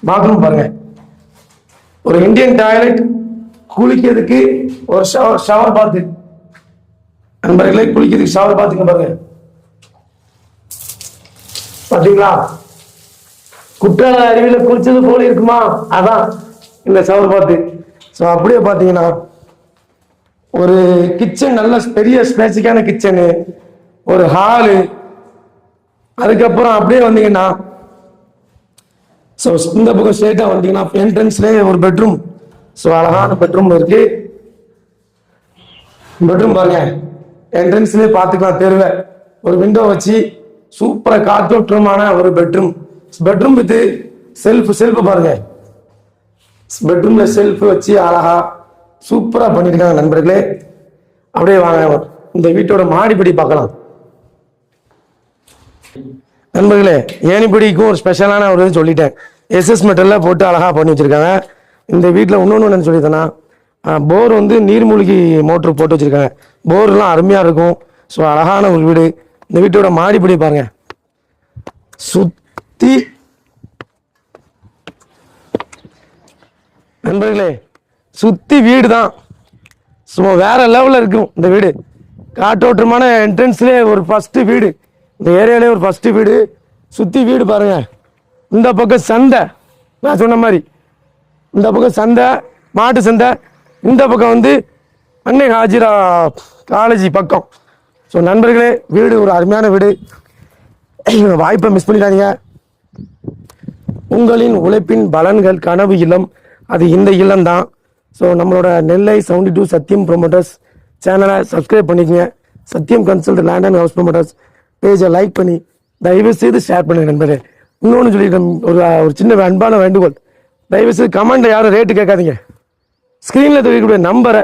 Bathroom பாருங்க, ஒரு Indian toilet, குளிக்கிறதுக்கு ஒரு ஷவர் பாத்து. நண்பர்களே, குளிக்கிறதுக்கு ஷவர் பாத்துங்க பாருங்க. பாத்தீங்களா? குற்றால அருவியில குளிச்சது போல இருக்குமா? அதான் இந்த ஷவர் பாத்து. ஸோ அப்படியே பாத்தீங்கன்னா ஒரு கிச்சன், நல்ல பெரிய ஸ்பேசிக்கான கிச்சனு, ஒரு ஹாலு, அதுக்கப்புறம் அப்படியே வந்தீங்கன்னா ஸோ இந்த பக்கம் ஸ்ட்ரெயிட்டா வந்தீங்கன்னா என்ட்ரன்ஸ்லேயே ஒரு பெட்ரூம். ஸோ அழகான பெட்ரூம் இருக்கு. பெட்ரூம் பாருங்க, என்ட்ரன்ஸ்லேயே பார்த்துக்கலாம் தெருவை, ஒரு விண்டோ வச்சு சூப்பரா காற்றோட்டமான ஒரு பெட்ரூம். பெட்ரூம் வித் செல்ஃப் பாருங்க, பெட்ரூம்ல செல்ஃப் வச்சு அழகா சூப்பரா பண்ணிருக்காங்க நண்பர்களே. அப்படியே வாங்க இந்த வீட்டோட மாடிப்படி பார்க்கலாம். நண்பர்களே, ஏணிப்படிக்கும் ஒரு ஸ்பெஷலான ஒரு சொல்லிட்டேன், எஸ்எஸ் மெட்டல்ல போட்டு அழகா பண்ணி வச்சிருக்காங்க. இந்த வீட்டில் இன்னொன்று என்னன்னு சொல்லிட்டேன்னா, போர் வந்து நீர்மூழ்கி மோட்ரு போட்டு வச்சிருக்காங்க. போர்லாம் அருமையா இருக்கும். ஸோ அழகான ஒரு வீடு. இந்த வீட்டோட மாடிப்படி பாருங்க, சுத்தி நண்பர்களே சுத்தி வீடு தான். சும்மா வேற லெவலில் இருக்கும் இந்த வீடு. காற்றோட்டமான என்ட்ரன்ஸ்லேயே ஒரு ஃபர்ஸ்ட் வீடு, இந்த ஏரியாலே ஒரு ஃபர்ஸ்ட் வீடு. சுத்தி வீடு பாருங்க. இந்த பக்கம் சந்தை, நான் சொன்ன மாதிரி இந்த பக்கம் சந்தை, மாட்டு சந்தை. இந்த பக்கம் வந்து அன்னை ஹாஜிரா காலேஜ் பக்கம். ஸோ நண்பர்களே, வீடு ஒரு அருமையான வீடு. வாய்ப்பை மிஸ் பண்ணிடாதீங்க. உங்களின் உழைப்பின் பலன்கள் கனவு இல்லம், அது இந்த இல்லம் தான். ஸோ நம்மளோட நெல்லை 72 சத்தியம் ப்ரொமோட்டர்ஸ் சேனலை சப்ஸ்கிரைப் பண்ணிக்கங்க. சத்தியம் consult land and house promoters பேஜை லைக் பண்ணி தயவு செய்து ஷேர் பண்ணுங்க நண்பரே. இன்னொன்று சொல்லிட்டேன், ஒரு சின்ன அன்பான வேண்டுகோள், தயவு செய்து கமெண்ட்ல யாரும் ரேட்டு கேட்காதீங்க. ஸ்க்ரீனில் தெரியக்கூடிய நம்பரை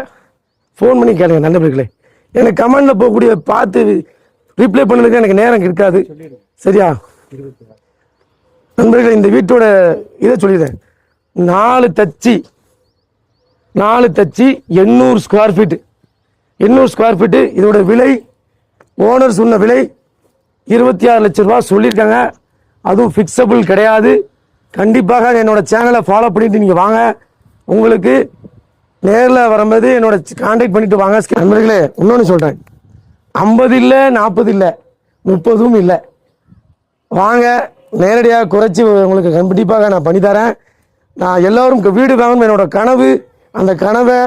ஃபோன் பண்ணி கேளுங்க நண்பர்களே. எனக்கு கமெண்ட்ல போகக்கூடிய பார்த்து ரிப்ளை பண்ணதுக்கு எனக்கு நேரம் இருக்காது. சரியா நண்பர்களே? இந்த வீட்டோட இதை சொல்லிடுறேன், 4 தச்சு 800 ஸ்கொயர் ஃபீட்டு. 800 square feet. இதோட விலை ஓனர் சொன்ன விலை 26 லட்சம் ரூபா சொல்லியிருக்காங்க. அதுவும் ஃபிக்ஸபிள் கிடையாது. கண்டிப்பாக என்னோட சேனலை ஃபாலோ பண்ணிட்டு நீங்கள் வாங்க. உங்களுக்கு நேரில் வரும்போது என்னோட கான்டாக்ட் பண்ணிட்டு வாங்க நண்பர்களே. இன்னொன்று சொல்கிறேன், 50 இல்லை, 40 இல்லை, 30 இல்லை, வாங்க நேரடியாக குறைச்சி உங்களுக்கு கண்டிப்பாக நான் பண்ணித்தரேன். நான் எல்லோரும் வீடு வாங்கணும் என்னோட கனவு. அந்த கனவை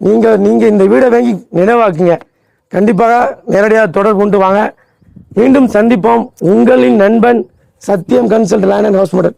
நீங்கள் இந்த வீடை வாங்கி நினைவாக்குங்க. கண்டிப்பாக நேரடியாக தொடர்பு கொண்டு வாங்க. மீண்டும் சந்திப்போம். உங்களின் நண்பன் சத்தியம் consult land and house promoter.